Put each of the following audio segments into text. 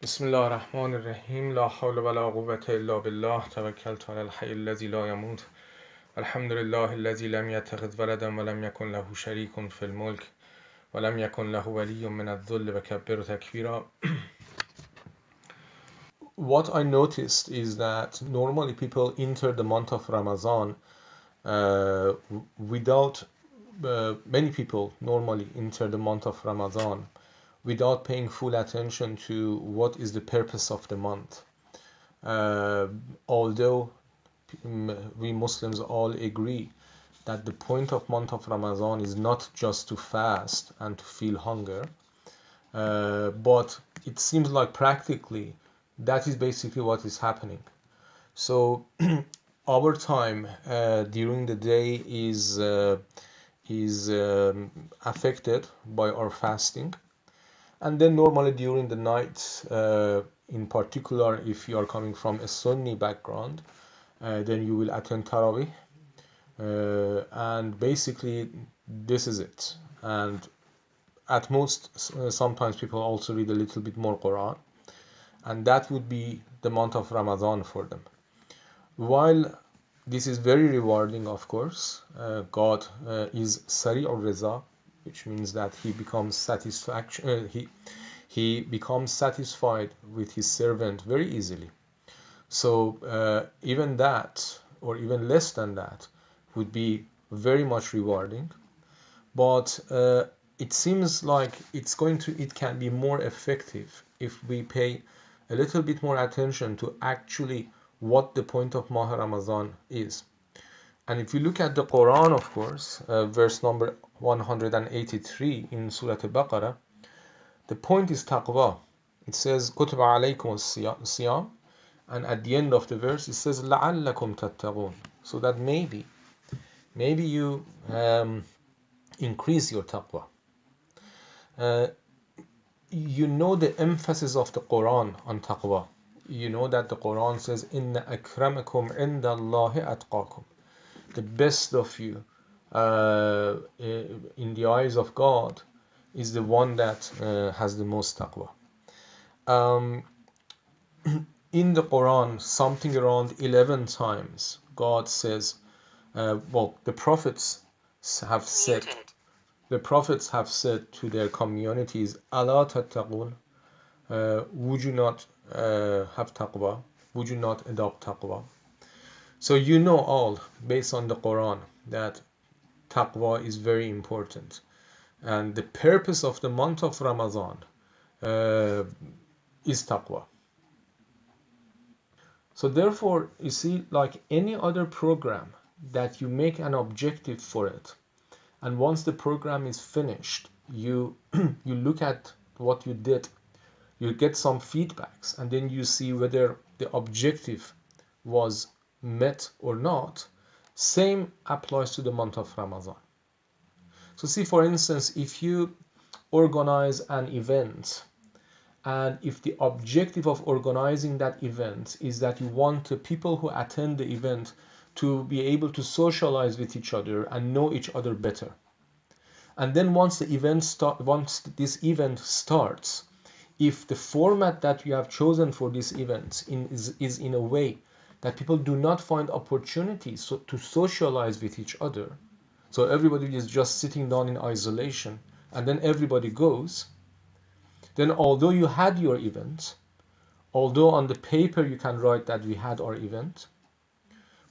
بسم الله الرحمن الرحیم لا حول ولا قوة الا بالله توکلت علی الحی الذی لا يموت الحمد لله الذی لم يتخذ ولدا ولم يكن له شریک فی الملک ولم يكن له ولی من الذل وکبره تکبیرا. What I noticed is that normally people enter the month of Ramadan without many people normally enter the month of Ramadan without paying full attention to what is the purpose of the month. Although we Muslims all agree that the point of month of Ramadan is not just to fast and to feel hunger, but it seems like practically that is basically what is happening. So our time during the day is affected by our fasting, and then normally during the night, in particular if you are coming from a Sunni background, then you will attend Tarawih, and basically this is it. And at most sometimes people also read a little bit more Quran, and that would be the month of Ramadan for them. While this is very rewarding, of course, God is Sari'ur Riza, which means that he becomes he becomes satisfied with his servant very easily. So even that, or even less than that, would be very much rewarding. But it seems like it can be more effective if we pay a little bit more attention to actually what the point of Maha Ramadan is. And if you look at the Quran, of course, verse number 183 in Surah Al-Baqarah, the point is taqwa. It says كُتِبَ عَلَيْكُمُ الصِّيَامُ, and at the end of the verse it says لَعَلَّكُمْ تَتَّقُونَ, so that maybe you increase your taqwa. You know the emphasis of the Quran on taqwa. You know that the Quran says إِنَّ أَكْرَمَكُمْ عِنْدَ اللَّهِ أَتْقَاكُمْ. The best of you in the eyes of God is the one that has the most taqwa. In the Quran, something around 11 times God says, the prophets have said to their communities, أَلَا تَتَّقُونَ, would you not have taqwa? Would you not adopt taqwa? So you know all, based on the Quran, that taqwa is very important. And the purpose of the month of Ramadan is taqwa. So therefore, you see, like any other program that you make an objective for it, and once the program is finished, you look at what you did, you get some feedbacks, and then you see whether the objective was met or not. Same applies to the month of Ramadan. So see, for instance, if you organize an event, and if the objective of organizing that event is that you want the people who attend the event to be able to socialize with each other and know each other better, and then once this event starts, if the format that you have chosen for this event is in a way that people do not find opportunities to socialize with each other, so everybody is just sitting down in isolation and then everybody goes, then although you had your event, although on the paper you can write that we had our event,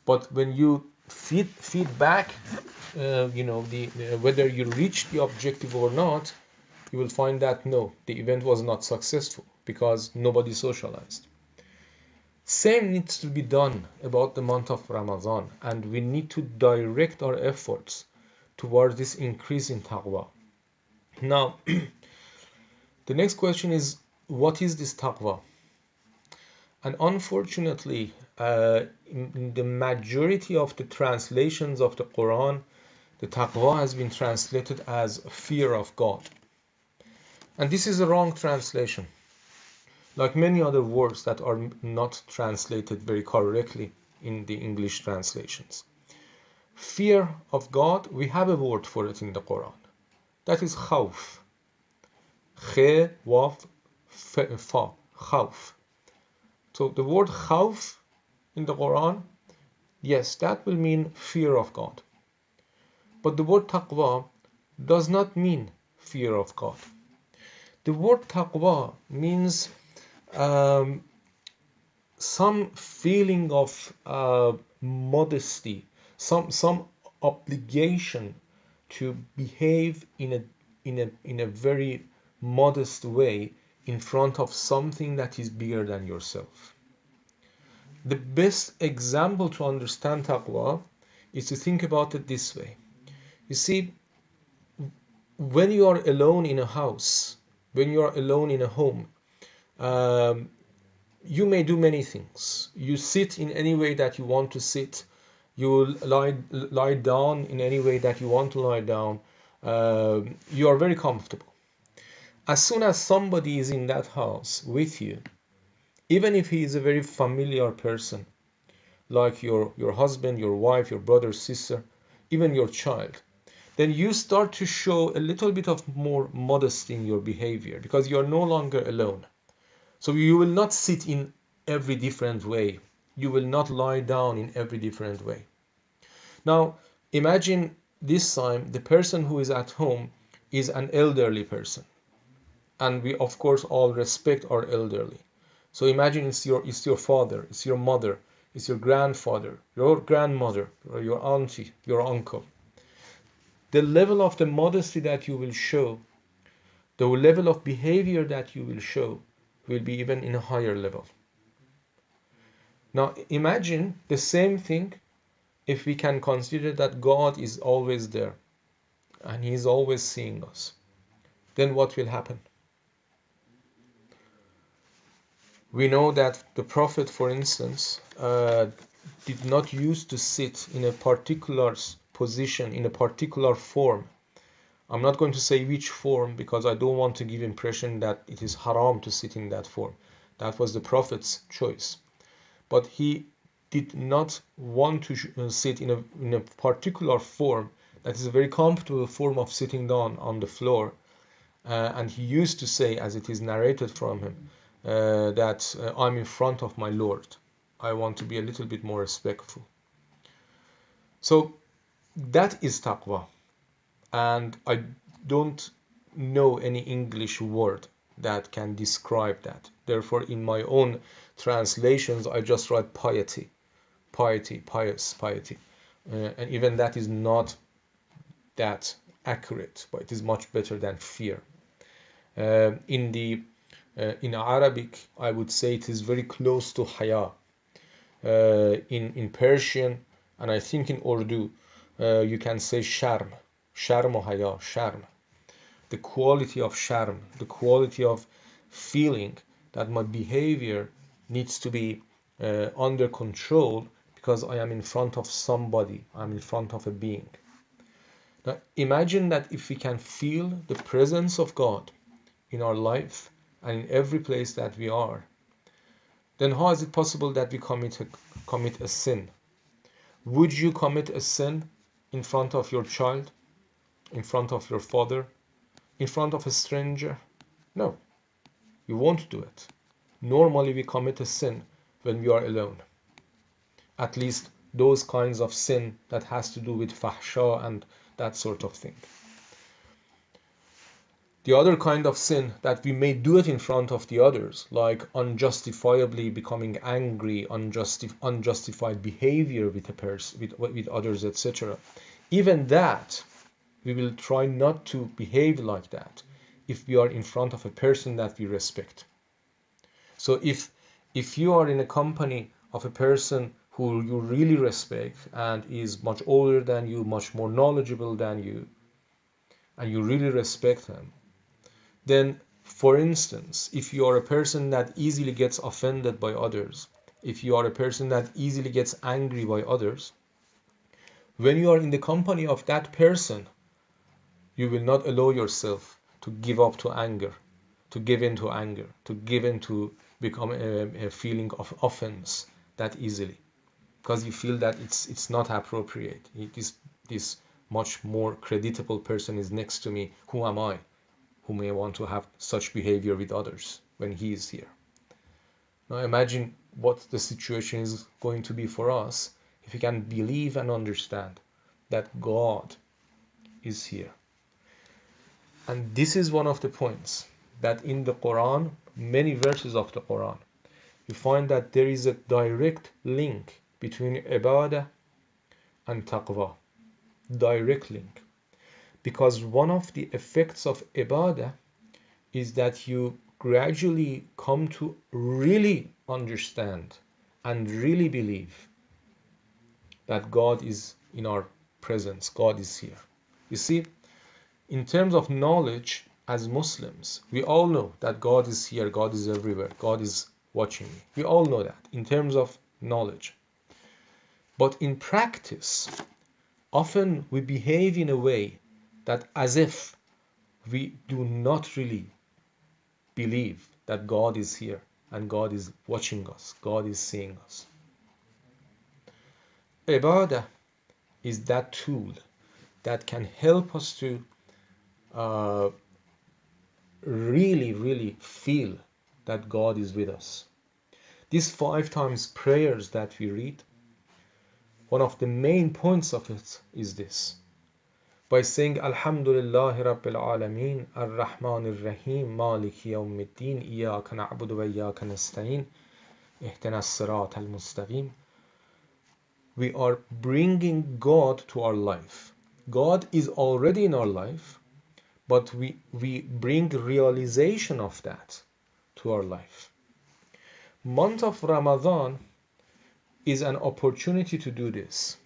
but when you feed back whether you reached the objective or not, you will find that no, the event was not successful because nobody socialized. Same needs to be done about the month of Ramadan, and we need to direct our efforts towards this increase in taqwa. Now, the next question is, what is this taqwa? And unfortunately, in the majority of the translations of the Quran, the taqwa has been translated as fear of God. And this is a wrong translation, like many other words that are not translated very correctly in the English translations. Fear of God, we have a word for it in the Quran. That is khawf. Khe, waf, fa. khawf. So the word khawf in the Quran, yes, that will mean fear of God. But the word taqwa does not mean fear of God. The word taqwa means um, some feeling of modesty, some obligation to behave in a very modest way in front of something that is bigger than yourself. The best example to understand taqwa is to think about it this way. You see, when you are alone in a house, when you are alone in a home, um, you may do many things. You sit in any way that you want to sit. You lie down in any way that you want to lie down. You are very comfortable. As soon as somebody is in that house with you, even if he is a very familiar person, like your husband, your wife, your brother, sister, even your child, then you start to show a little bit of more modesty in your behavior because you are no longer alone. So you will not sit in every different way. You will not lie down in every different way. Now, imagine this time the person who is at home is an elderly person. And we, of course, all respect our elderly. So imagine it's your father, it's your mother, it's your grandfather, your grandmother, or your auntie, your uncle. The level of the modesty that you will show, the level of behavior that you will show, will be even in a higher level. Now imagine the same thing if we can consider that God is always there and He is always seeing us. Then what will happen? We know that the Prophet, for instance, did not used to sit in a particular position, in a particular form. I'm not going to say which form because I don't want to give impression that it is haram to sit in that form. That was the Prophet's choice. But he did not want to sit in a particular form that is a very comfortable form of sitting down on the floor. And he used to say, as it is narrated from him, that I'm in front of my Lord. I want to be a little bit more respectful. So that is taqwa. And I don't know any English word that can describe that. Therefore, in my own translations, I just write piety, piety, pious, piety. And even that is not that accurate, but it is much better than fear. In Arabic, I would say it is very close to haya. In Persian, and I think in Urdu, you can say sharm, sharm or haya, sharm. The quality of sharm, the quality of feeling that my behavior needs to be under control because I am in front of somebody, I'm in front of a being. Now imagine that if we can feel the presence of God in our life and in every place that we are, then how is it possible that we commit a sin? Would you commit a sin in front of your child, in front of your father, in front of a stranger? No, you won't do it. Normally we commit a sin when we are alone. At least those kinds of sin that has to do with fahsha and that sort of thing. The other kind of sin that we may do it in front of the others, like unjustifiably becoming angry, unjustified behavior with a person, with others, etc. Even that, we will try not to behave like that if we are in front of a person that we respect. So if you are in a company of a person who you really respect and is much older than you, much more knowledgeable than you, and you really respect him, then, for instance, if you are a person that easily gets offended by others, if you are a person that easily gets angry by others, when you are in the company of that person, you will not allow yourself to give up to anger, to give in to anger, to give in to become a feeling of offense that easily, because you feel that it's not appropriate. This much more creditable person is next to me. Who am I, who may want to have such behavior with others when he is here? Now imagine what the situation is going to be for us if we can believe and understand that God is here. And this is one of the points that in the Quran, many verses of the Quran, you find that there is a direct link between ibadah and taqwa. Direct link. Because one of the effects of ibadah is that you gradually come to really understand and really believe that God is in our presence, God is here. You see, in terms of knowledge, as Muslims, we all know that God is here, God is everywhere, God is watching me. We all know that in terms of knowledge. But in practice, often we behave in a way that as if we do not really believe that God is here and God is watching us, God is seeing us. Ibadah is that tool that can help us to really feel that God is with us. These 5 times prayers that we read, one of the main points of it is this. By saying Alhamdulillahi Rabbil Alameen, Ar-Rahman Ar-Rahim, Maliki Yawmiddin, Iyaka na'budu wa Iyaka nasta'in, Ihdina as-sirat al-mustaqim, we are bringing God to our life. God is already in our life, but we bring realization of that to our life. Month of Ramadan is an opportunity to do this,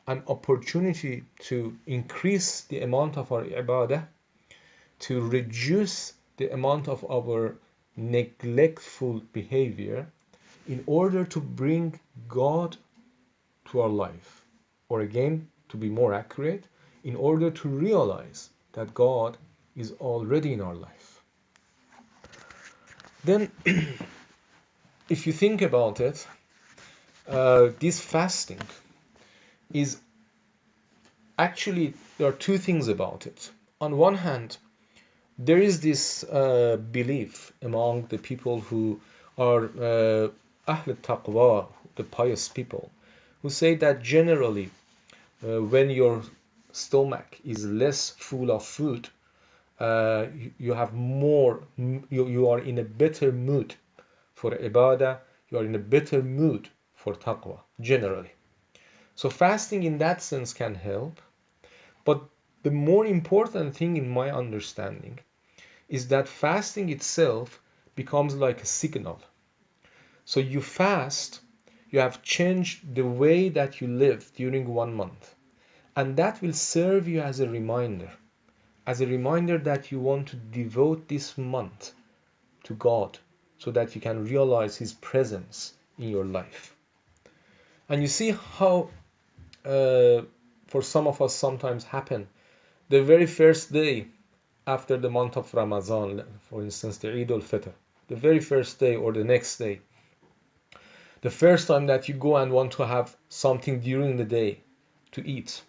an opportunity to increase the amount of our ibadah, to reduce the amount of our neglectful behavior in order to bring God to our life. Or again, to be more accurate, in order to realize that God is already in our life. Then, if you think about it, this fasting is actually, there are 2 things about it. On one hand, there is this belief among the people who are Ahl Taqwa, the pious people, who say that generally when your stomach is less full of food, you have more, you are in a better mood for ibadah, you are in a better mood for taqwa, generally. So fasting in that sense can help, but the more important thing in my understanding is that fasting itself becomes like a signal. So you fast, you have changed the way that you live during 1 month, and that will serve you as a reminder that you want to devote this month to God so that you can realize His presence in your life. And you see how for some of us sometimes happen, the very first day after the month of Ramadan, for instance the Eid al-Fitr, the very first day or the next day, the first time that you go and want to have something during the day to eat,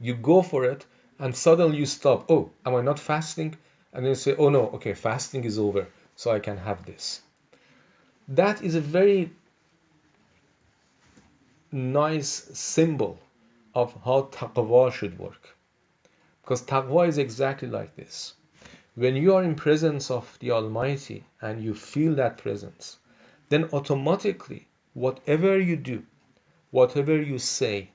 you go for it and suddenly you stop. Oh, am I not fasting? And then you say, oh no, okay, fasting is over, so I can have this. That is a very nice symbol of how taqwa should work. Because taqwa is exactly like this. When you are in presence of the Almighty and you feel that presence, then automatically whatever you do, whatever you say,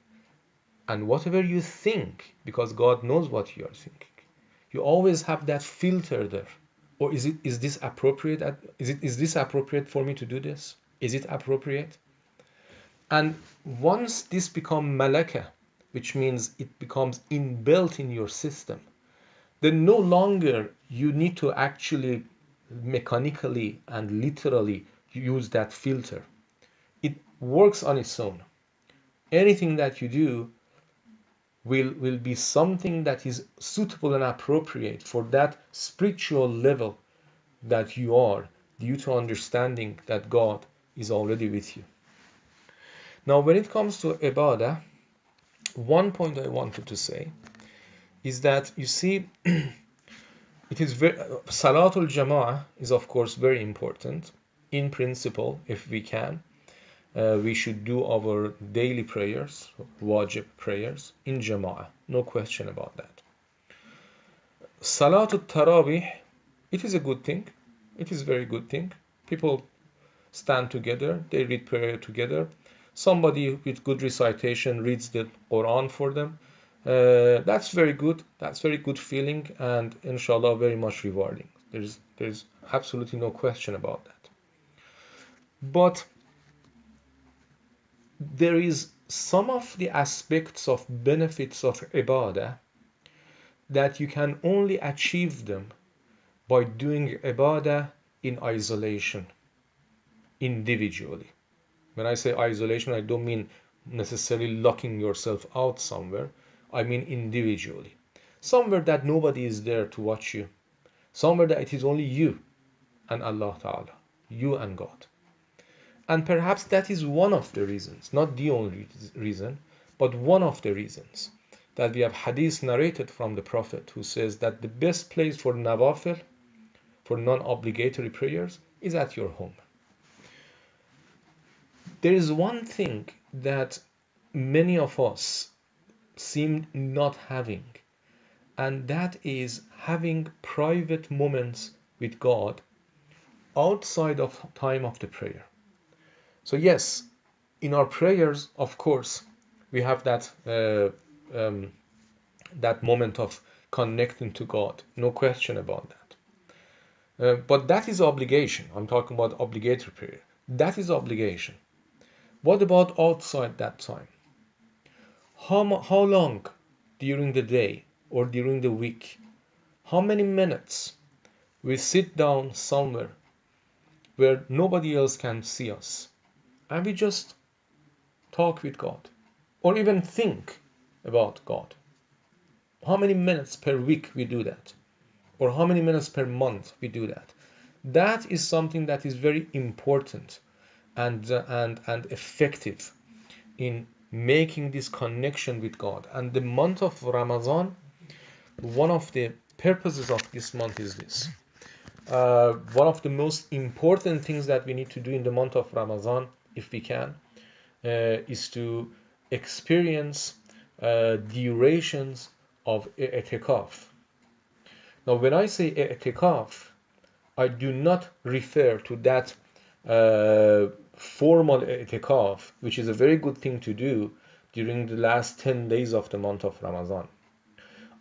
and whatever you think, because God knows what you are thinking, you always have that filter there. Or is this appropriate? Is this appropriate for me to do this? Is it appropriate? And once this becomes malaka, which means it becomes inbuilt in your system, then no longer you need to actually mechanically and literally use that filter. It works on its own. Anything that you do will be something that is suitable and appropriate for that spiritual level that you are, due to understanding that God is already with you. Now, when it comes to ibadah, one point I wanted to say is that, you see, it is very, Salatul Jama'ah is of course very important, in principle, if we can, we should do our daily prayers, wajib prayers, in jama'ah. No question about that. Salatul Tarawih, it is a good thing. It is a very good thing. People stand together, they read prayer together. Somebody with good recitation reads the Quran for them. That's very good. That's very good feeling, and inshallah very much rewarding. There's absolutely no question about that. But there is some of the aspects of benefits of ibadah that you can only achieve them by doing ibadah in isolation, individually. When I say isolation, I don't mean necessarily locking yourself out somewhere. I mean individually. Somewhere that nobody is there to watch you. Somewhere that it is only you and Allah Ta'ala. You and God. And perhaps that is one of the reasons, not the only reason, but one of the reasons that we have hadith narrated from the Prophet who says that the best place for nawafil, for non-obligatory prayers, is at your home. There is one thing that many of us seem not having, and that is having private moments with God outside of time of the prayer. So yes, in our prayers, of course, we have that that moment of connecting to God. No question about that. But that is obligation. I'm talking about obligatory prayer. That is obligation. What about outside that time? How long during the day or during the week? How many minutes we sit down somewhere where nobody else can see us and we just talk with God or even think about God? How many minutes per week we do that? Or how many minutes per month we do that? That is something that is very important and effective in making this connection with God. And the month of Ramadan, one of the purposes of this month is this. One of the most important things that we need to do in the month of Ramadan, if we can, is to experience durations of i'tikaf. Now, when I say i'tikaf, I do not refer to that formal i'tikaf, which is a very good thing to do during the last 10 days of the month of Ramadan.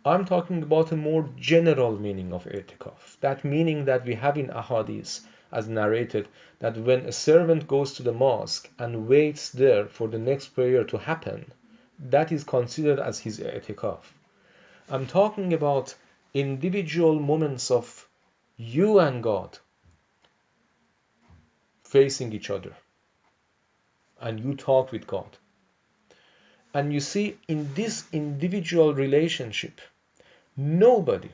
I'm talking about a more general meaning of i'tikaf. That meaning that we have in ahadith as narrated, that when a servant goes to the mosque and waits there for the next prayer to happen, that is considered as his i'tikaf. I'm talking about individual moments of you and God facing each other, and you talk with God. And you see, in this individual relationship, nobody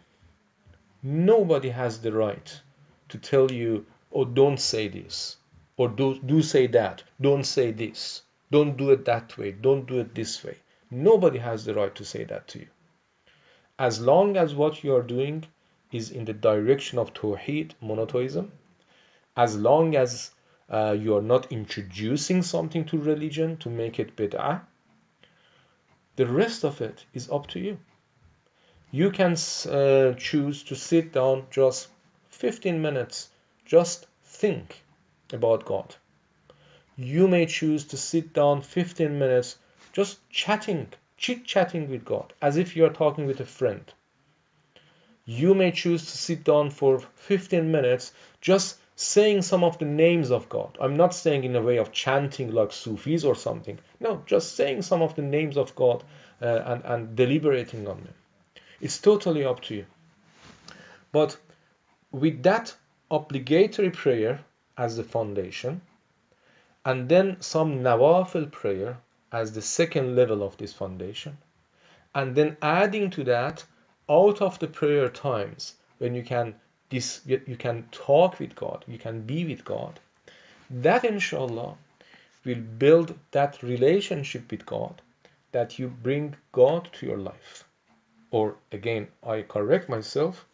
has the right to tell you, oh, don't say this, or do say that, don't say this, don't do it that way, don't do it this way. Nobody has the right to say that to you. As long as what you are doing is in the direction of Tawheed, monotheism, as long as you are not introducing something to religion to make it bid'ah, the rest of it is up to you. You can choose to sit down just 15 minutes, just think about God. You may choose to sit down 15 minutes just chit-chatting with God, as if you are talking with a friend. You may choose to sit down for 15 minutes just saying some of the names of God. I'm not saying in a way of chanting like Sufis or something. No, just saying some of the names of God and deliberating on them. It's totally up to you. But with that obligatory prayer as the foundation, and then some nawafil prayer as the second level of this foundation, and then adding to that, out of the prayer times when you can talk with God, you can be with God, that inshallah will build that relationship with God, that you bring God to your life. Or again, I correct myself,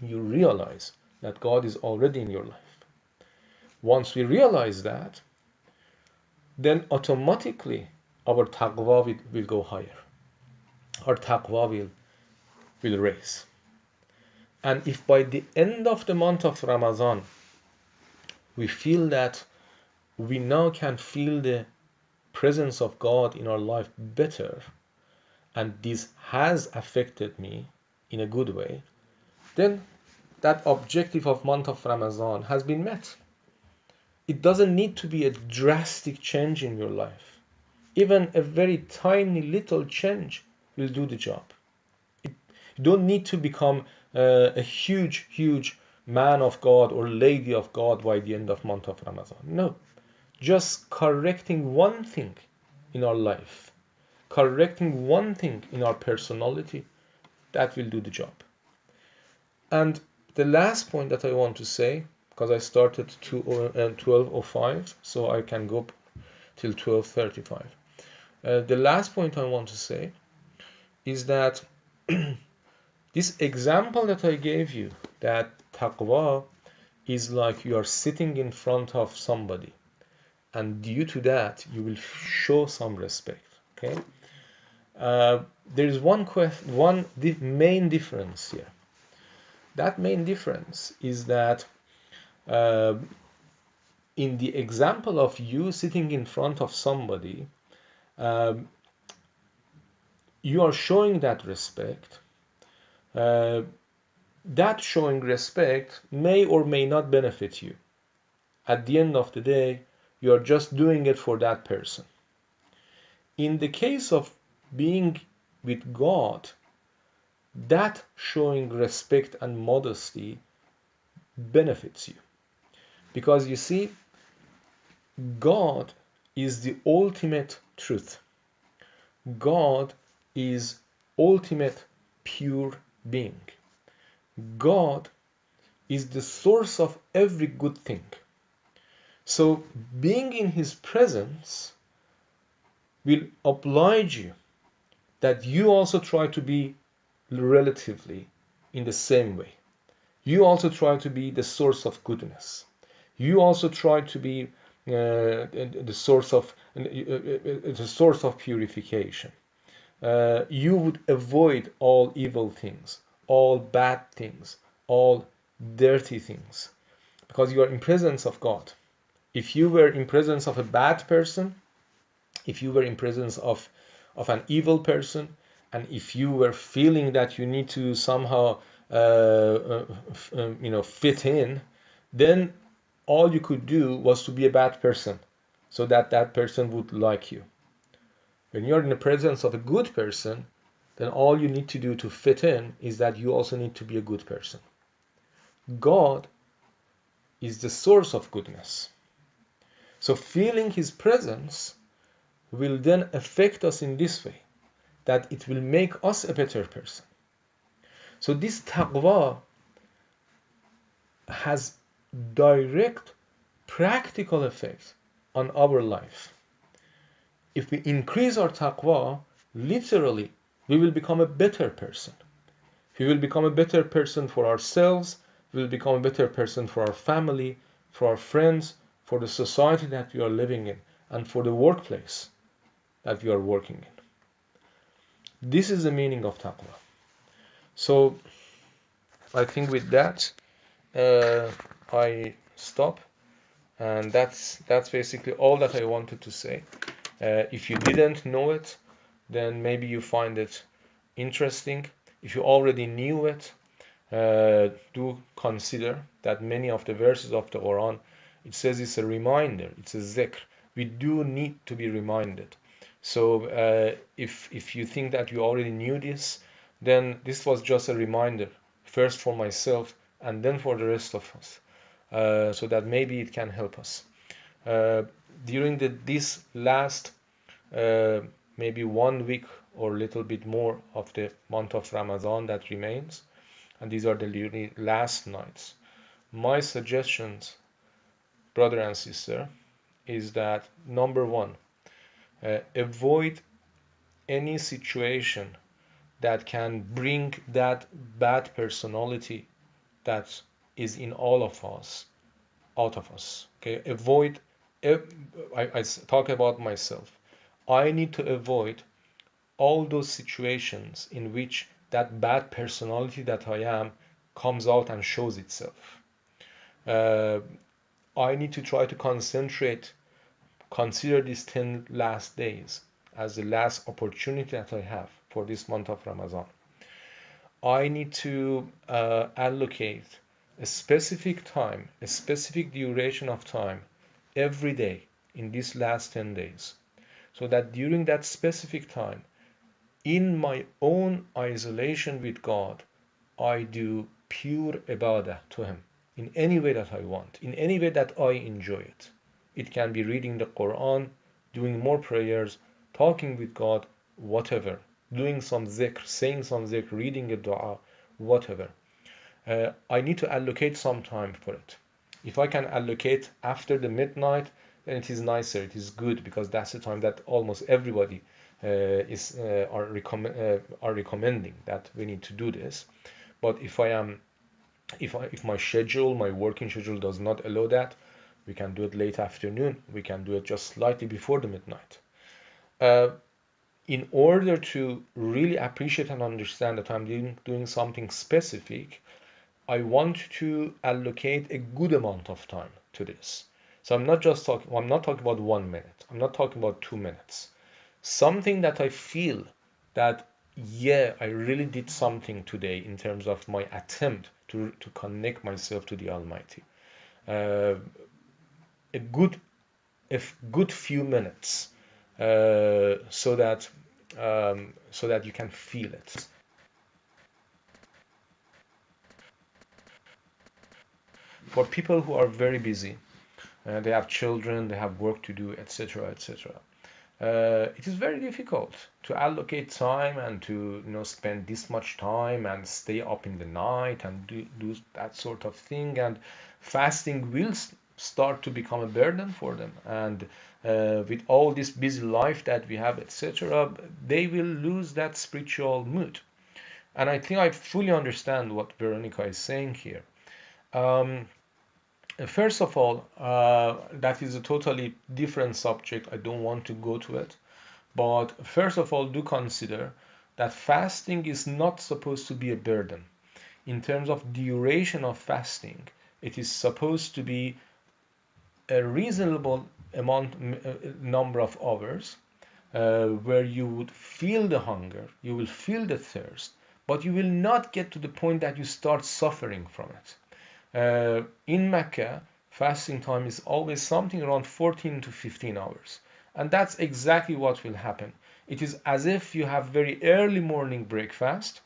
you realize that God is already in your life. Once we realize that, then automatically our taqwa will go higher. Our taqwa will raise. And if by the end of the month of Ramadan, we feel that we now can feel the presence of God in our life better, and this has affected me in a good way, then that objective of month of Ramadan has been met. It doesn't need to be a drastic change in your life. Even a very tiny little change will do the job. You don't need to become a huge man of God or lady of God by the end of month of Ramadan. No, just correcting one thing in our life, correcting one thing in our personality, that will do the job. And the last point that I want to say, because I started 12:05, so I can go till 12:35. The last point I want to say is that this example that I gave you, that taqwa is like you are sitting in front of somebody, and due to that you will show some respect. Okay, there is one main difference here. That main difference is that in the example of you sitting in front of somebody, you are showing that respect. That showing respect may or may not benefit you. At the end of the day, you are just doing it for that person. In the case of being with God, that showing respect and modesty benefits you. Because you see, God is the ultimate truth. God is ultimate pure being. God is the source of every good thing. So being in his presence will oblige you that you also try to be relatively in the same way. You also try to be the source of goodness. You also try to be the source of purification. You would avoid all evil things, all bad things, all dirty things, because you are in presence of God. If you were in presence of a bad person, if you were in presence of an evil person, and if you were feeling that you need to somehow fit in, then all you could do was to be a bad person so that that person would like you. When you're in the presence of a good person, then all you need to do to fit in is that you also need to be a good person. God is the source of goodness. So feeling his presence will then affect us in this way, that it will make us a better person. So this taqwa has direct practical effect on our life. If we increase our taqwa, literally, we will become a better person. We will become a better person for ourselves, we will become a better person for our family, for our friends, for the society that we are living in, and for the workplace that we are working in. This is the meaning of taqwa. So I think with that, I stop, and that's basically all that I wanted to say. If you didn't know it, then maybe you find it interesting. If you already knew it, do consider that many of the verses of the Quran, it says it's a reminder, it's a zikr. We do need to be reminded. So if you think that you already knew this, then this was just a reminder, first for myself and then for the rest of us, so that maybe it can help us. During this last maybe 1 week or a little bit more of the month of Ramadan that remains, and these are the last nights, my suggestions, brother and sister, is that number one, avoid any situation that can bring that bad personality that is in all of us out of us. Okay, avoid. I talk about myself. I need to avoid all those situations in which that bad personality that I am comes out and shows itself. Uh, I need to try to consider these 10 last days as the last opportunity that I have for this month of Ramadan. I need to allocate a specific time, a specific duration of time every day in these last 10 days, so that during that specific time, in my own isolation with God, I do pure ibadah to Him in any way that I want, in any way that I enjoy it. It can be reading the Quran, doing more prayers, talking with God, whatever, doing some zikr, saying some zikr, reading a dua, whatever. I need to allocate some time for it. If I can allocate after the midnight, then it is nicer, it is good, because that's the time that almost everybody are recommending that we need to do this. But if my schedule, my working schedule does not allow that, we can do it late afternoon. We can do it just slightly before the midnight. In order to really appreciate and understand that I'm doing something specific, I want to allocate a good amount of time to this. So I'm not talking about 1 minute. I'm not talking about 2 minutes. Something that I feel that, yeah, I really did something today in terms of my attempt to connect myself to the Almighty. A good few minutes, so that you can feel it. For people who are very busy, they have children, they have work to do, etc., etc. It is very difficult to allocate time and to spend this much time and stay up in the night and do that sort of thing. And fasting will start to become a burden for them. And with all this busy life that we have, etc., they will lose that spiritual mood. And I think I fully understand what Veronica is saying here. First of all, that is a totally different subject. I don't want to go to it. But first of all, do consider that fasting is not supposed to be a burden. In terms of duration of fasting, it is supposed to be a reasonable number of hours, where you would feel the hunger, you will feel the thirst, but you will not get to the point that you start suffering from it. In Mecca, fasting time is always something around 14 to 15 hours. And that's exactly what will happen. It is as if you have very early morning breakfast,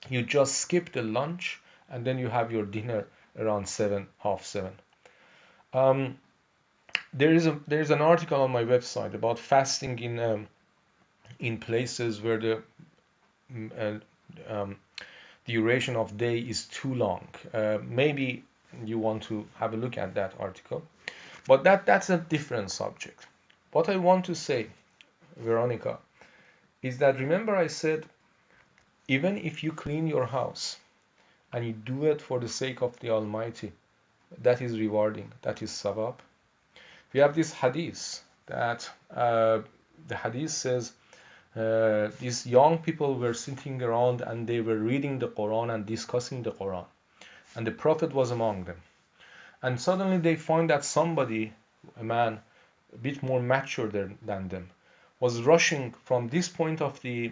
you just skip the lunch, and then you have your dinner around 7, half 7. There is an article on my website about fasting in places where the duration of day is too long. Maybe you want to have a look at that article, but that's a different subject. What I want to say, Veronica, is that remember I said, even if you clean your house and you do it for the sake of the Almighty, that is rewarding, that is sawab. We have this hadith that the hadith says these young people were sitting around and they were reading the Quran and discussing the Quran, and the Prophet was among them. And suddenly they find that somebody, a man a bit more mature than them, was rushing from this point of the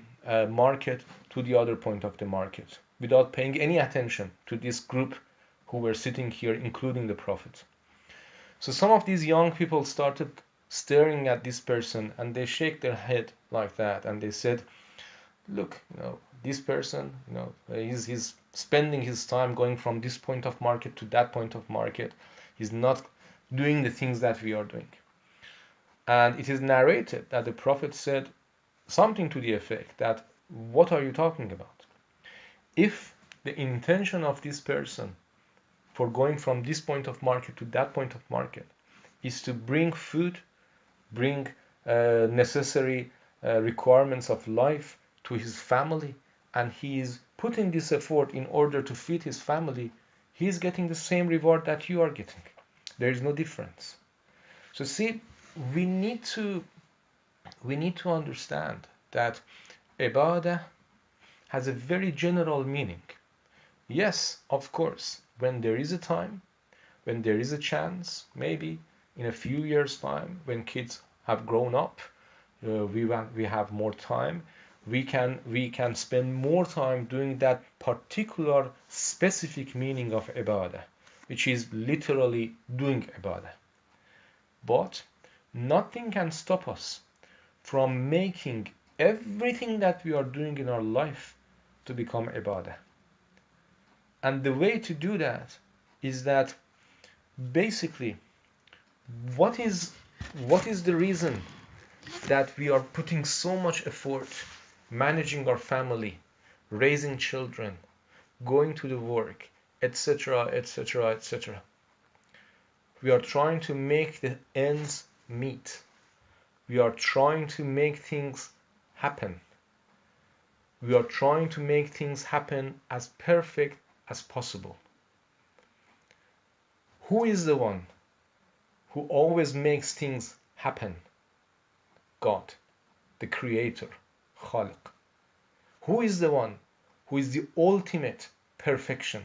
market to the other point of the market without paying any attention to this group who were sitting here, including the Prophet. So some of these young people started staring at this person and they shake their head like that and they said, look, this person, he's spending his time going from this point of market to that point of market. He's not doing the things that we are doing. And it is narrated that the Prophet said something to the effect that, what are you talking about? If the intention of this person for going from this point of market to that point of market is to bring food, bring necessary requirements of life to his family, and he is putting this effort in order to feed his family, he is getting the same reward that you are getting. There is no difference. So see, we need to understand that ibadah has a very general meaning. Yes, of course, when there is a time, when there is a chance, maybe in a few years' time, when kids have grown up, we have more time, we can spend more time doing that particular specific meaning of ibadah, which is literally doing ibadah. But nothing can stop us from making everything that we are doing in our life to become ibadah. And the way to do that is that basically, what is the reason that we are putting so much effort managing our family, raising children, going to the work, etc., etc., etc.? We are trying to make the ends meet. We are trying to make things happen. We are trying to make things happen as perfect as possible. Who is the one who always makes things happen? God, the Creator, Khaliq. Who is the one who is the ultimate perfection?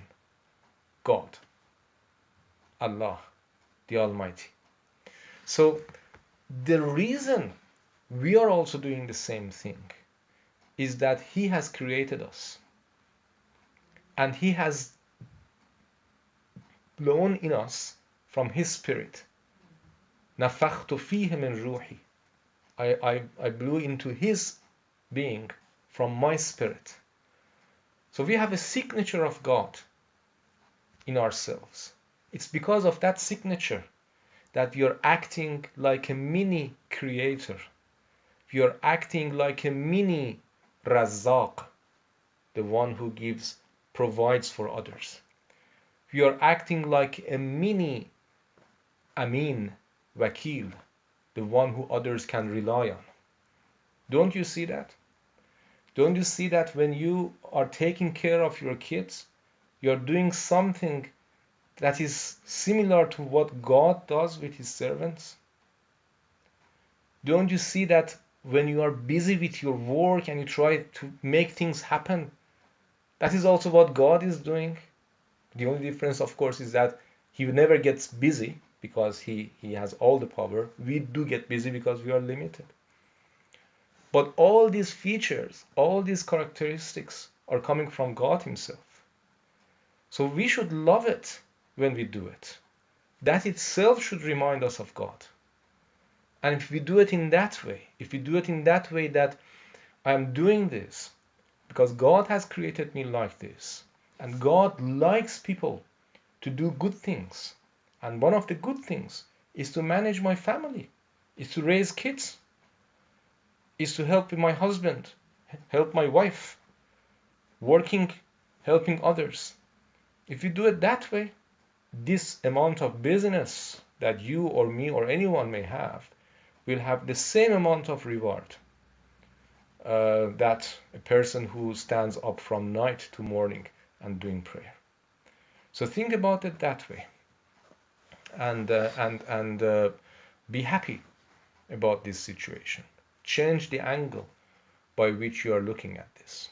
God, Allah, the Almighty. So the reason we are also doing the same thing is that He has created us, and He has blown in us from His Spirit. نفخت فيه من روحي. I blew into His being from my spirit. So we have a signature of God in ourselves. It's because of that signature that we are acting like a mini creator. We are acting like a mini Razzaq, the one who provides for others. We are acting like a mini Amin, Wakil, the one who others can rely on. Don't you see that? Don't you see that when you are taking care of your kids, you're doing something that is similar to what God does with His servants? Don't you see that when you are busy with your work and you try to make things happen, that is also what God is doing? The only difference, of course, is that He never gets busy because He has all the power. We do get busy because we are limited. But all these features, all these characteristics are coming from God Himself. So we should love it when we do it. That itself should remind us of God. And if we do it in that way, that I am doing this because God has created me like this, and God likes people to do good things, and one of the good things is to manage my family, is to raise kids, is to help my husband, help my wife, working, helping others. If you do it that way, this amount of busyness that you or me or anyone may have will have the same amount of reward that a person who stands up from night to morning and doing prayer. So think about it that way, and be happy about this situation. Change the angle by which you are looking at this.